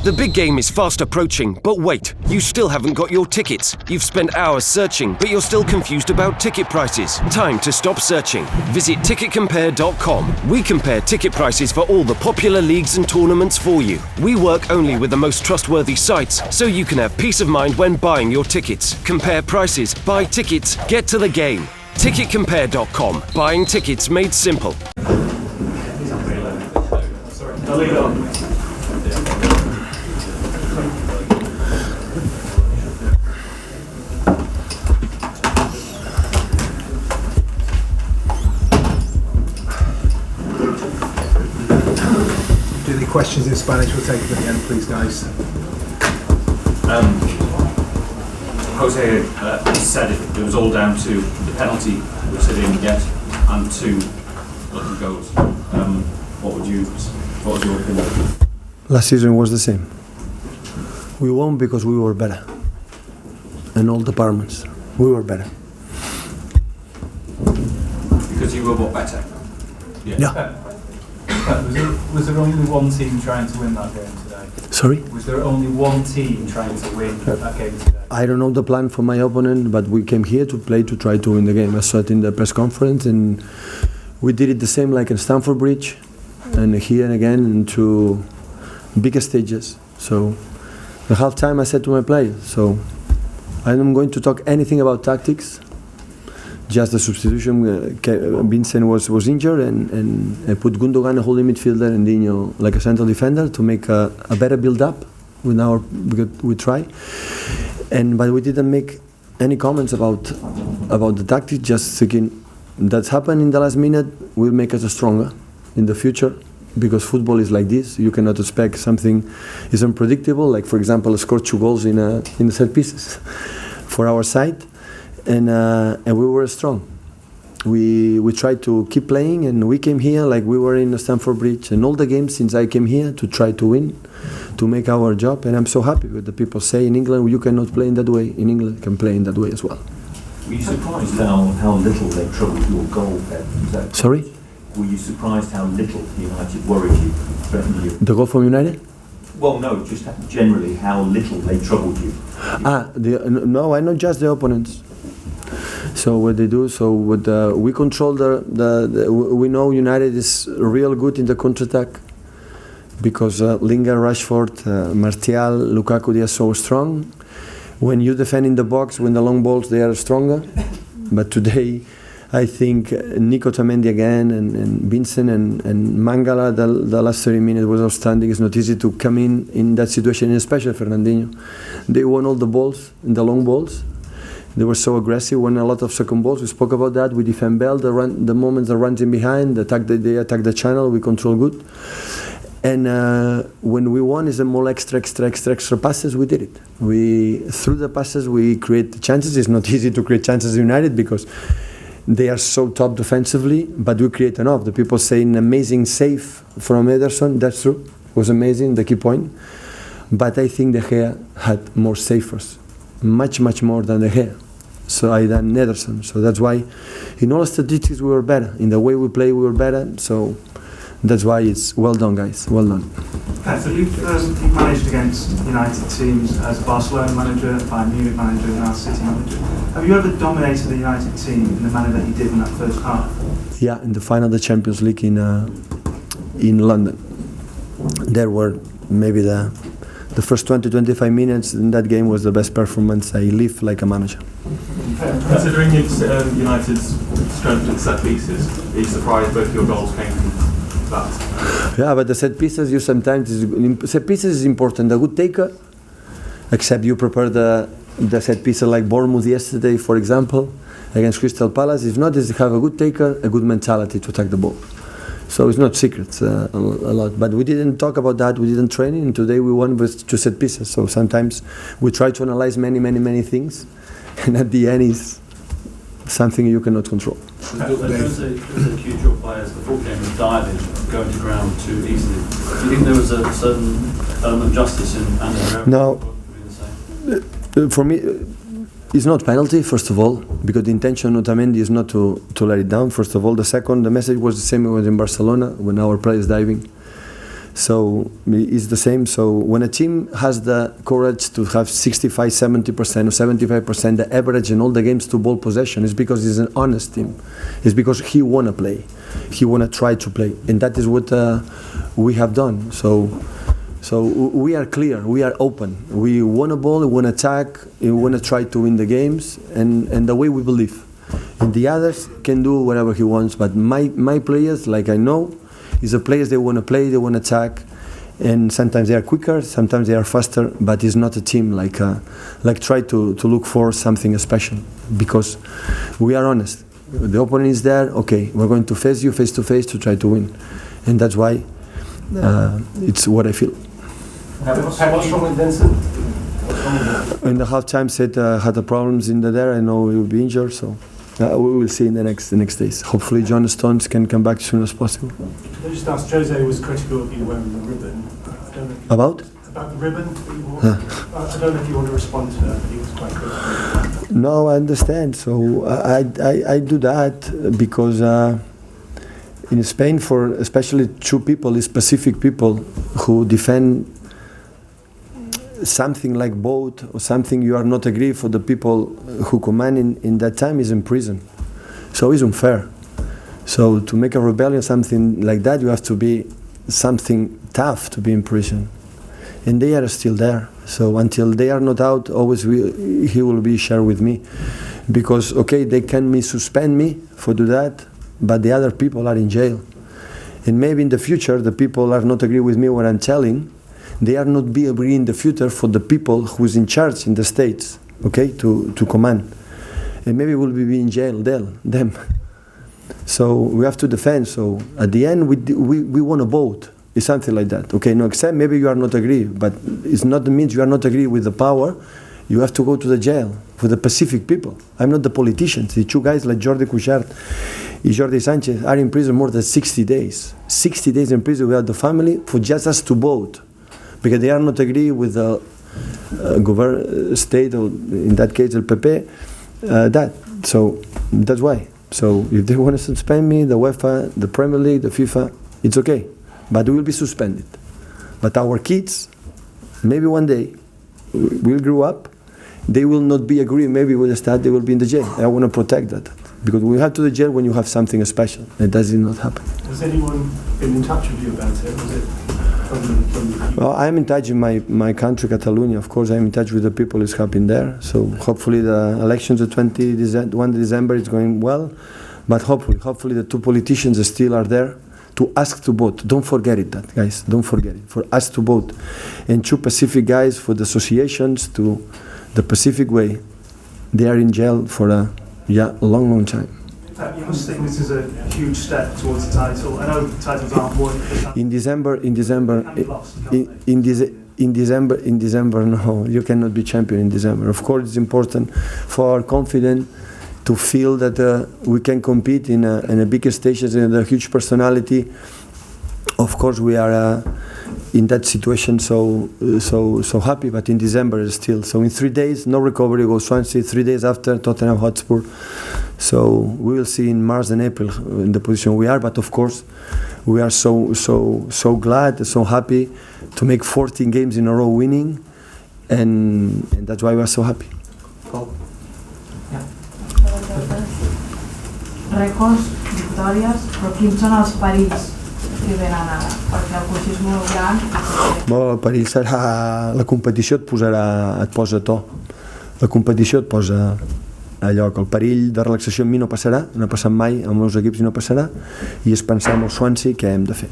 The big game is fast approaching, but wait, you still haven't got your tickets. You've spent hours searching, but you're still confused about ticket prices. Time to stop searching. Visit ticketcompare.com. We compare ticket prices for all the popular leagues and tournaments for you. We work only with the most trustworthy sites, so you can have peace of mind when buying your tickets. Compare prices, buy tickets, get to the game. Ticketcompare.com. Buying tickets made simple. I'll leave it on. Do the questions in Spanish, we'll take them at the end, please, guys. Jose said it was all down to the penalty which they didn't get and two lucky goals. What was your opinion? Last season was the same. We won because we were better. In all departments, we were better. Because you were what, better? Yeah. Was there only one team trying to win that game today? Sorry? Was there only one team trying to win that game today? I don't know the plan for my opponent, but we came here to play to try to win the game. I saw it in the press conference, and we did it the same like in Stamford Bridge, and here and again into bigger stages. So the half time I said to my players, so I'm going to talk anything about tactics. Just the substitution, Vincent was injured, and I put Gundogan a holding midfielder and Dino like a central defender to make a better build-up because we try. But we didn't make any comments about the tactics, just thinking that's happened in the last minute will make us stronger in the future, because football is like this. You cannot expect something is unpredictable, like for example score 2 goals in the set pieces for our side. And we were strong. We tried to keep playing, and we came here like we were in Stamford Bridge and all the games since I came here to try to win, to make our job. And I'm so happy with the people say in England you cannot play in that way. In England you can play in that way as well. Were you surprised how little they troubled your goal, Pep? Sorry? Were you surprised how little United worried you, threatened you? The goal from United? Well, no, just generally how little they troubled you. No, I know just the opponents. So what they do, we control we know United is real good in the counter-attack because Lingard, Rashford, Martial, Lukaku, they are so strong. When you defend in the box, when the long balls, they are stronger. But today, I think Nico Tamendi again and Vincent and Mangala, the last 30 minutes was outstanding. It's not easy to come in that situation, especially Fernandinho. They won all the balls, the long balls. They were so aggressive, won a lot of second balls. We spoke about that. We defend well. The moments they run in behind, they attack the channel. We control good. And when we won, is a more extra passes. We did it. Through the passes, we create the chances. It's not easy to create chances in United because they are so top defensively, but we create enough. The people say an amazing save from Ederson. That's true. It was amazing, the key point. But I think De Gea had more savers. Much more than De Gea. Than Ederson. So that's why in all statistics we were better. In the way we play we were better. So that's why it's well done, guys. Well done. Pep, you've managed against United teams as Barcelona manager, Bayern Munich manager, and now City manager. Have you ever dominated the United team in the manner that you did in that first half? Yeah, in the final of the Champions League in London. There were maybe the first 20-25 minutes in that game was the best performance. I lived like a manager. Considering United's strength in set pieces, are you surprised both your goals came from that? Yeah, but the set pieces set pieces is important. A good taker, except you prepare the set pieces like Bournemouth yesterday, for example, against Crystal Palace. If not, is to have a good taker, a good mentality to attack the ball. So it's not secrets a lot, but we didn't talk about that. We didn't train it, and today we won with 2 set pieces. So sometimes we try to analyze many things, and at the end is something you cannot control. There was a huge drop by as the full game of diving, going to ground too easily. Do you think there was a certain element of justice in Andy? No, for me. It's not penalty, first of all, because the intention of Otamendi is not to let it down, first of all. The second, the message was the same as in Barcelona when our player is diving. So it's the same. So when a team has the courage to have 65, 70% or 75% the average in all the games to ball possession, it's because it's an honest team. It's because he want to play. He want to try to play. And that is what we have done. So we are clear, we are open. We want a ball, we want to attack, we want to try to win the games, and the way we believe. And the others can do whatever he wants, but my players, like I know, is the players they want to play, they want to attack, and sometimes they are quicker, sometimes they are faster, but it's not a team like try to look for something special, because we are honest. The opponent is there, okay, we're going to face you face to face to try to win, and that's why it's what I feel. What's wrong with Vincent? In the halftime, said had the problems in there. I know he will be injured, so we will see in the next days. Hopefully, John Stones can come back as soon as possible. I just asked, Jose was critical of you wearing the ribbon. About the ribbon that you wore. I don't know if you want to respond to that, but he was quite critical. No, I understand. So I do that because in Spain, for especially two people, specific people who defend something like vote or something you are not agree for the people who command in that time is in prison. So it's unfair. So to make a rebellion, something like that, you have to be something tough to be in prison. And they are still there. So until they are not out, always he will be shared with me. Because, okay, they can suspend me for do that, but the other people are in jail. And maybe in the future, the people are not agree with me what I'm telling. They are not be agree in the future for the people who is in charge in the states, okay, to command. And maybe we'll be in jail, them. So we have to defend. So at the end, we want to vote. It's something like that. Okay, no, except maybe you are not agree, but it's not means you are not agree with the power. You have to go to the jail for the Pacific people. I'm not the politicians. The two guys like Jordi Cuixart and Jordi Sanchez are in prison more than 60 days. 60 days in prison without the family for just us to vote. Because they are not agree with the state, or in that case, the PP, that. So that's why. So if they want to suspend me, the UEFA, the Premier League, the FIFA, it's okay. But we will be suspended. But our kids, maybe one day, will grow up, they will not be agree, maybe with the state, they will be in the jail. I want to protect that. Because we have to the jail when you have something special. It does not happen. Has anyone been in touch with you about it? Was it from well, I'm in touch in my country, Catalonia. Of course, I'm in touch with the people who's happening there. So hopefully the elections of 1 December is going well. But hopefully the two politicians still are there to ask to vote. Don't forget it, that guys. Don't forget it. For us to vote. And two Pacific guys for the associations to the Pacific way. They are in jail for a long time. You must think this is a huge step towards the title. I know titles aren't won. In December, no, you cannot be champion in December. Of course, it's important for our confidence to feel that we can compete in a bigger stage and a huge personality. Of course, we are in that situation so happy, but in December still. So in 3 days, no recovery, go Swansea. 3 days after, Tottenham Hotspur. So we will see in March and April in the position we are. But of course, we are so glad, so happy to make 14 games in a row winning, and that's why we are so happy. Rècords, victòries, però quins són els perills que venen ara? Perquè el coixí és molt gran. Bon, el perill serà la competició, et posa a to. La competició et posa a lloc. El perill de relaxació amb mi no passarà, no ha passat mai amb els equips i no passarà, i és pensar en el Swansea què hem de fer.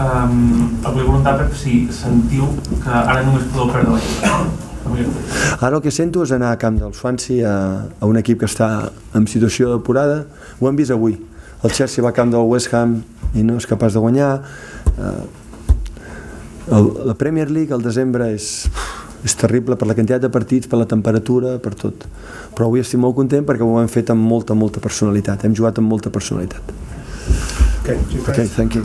Avui voluntat, Pep, si sentiu que ara només podeu perdre l'equip. Ara el que sento és anar a camp del Swansea a un equip que està en situació depurada. Ho hem vist avui. El Chelsea va a camp del West Ham i no és capaç de guanyar. La Premier League al desembre és terrible per la quantitat de partits, per la temperatura, per tot. Però avui estic molt content perquè ho hem fet amb molta personalitat. Hem jugat amb molta personalitat. Okay, thank you.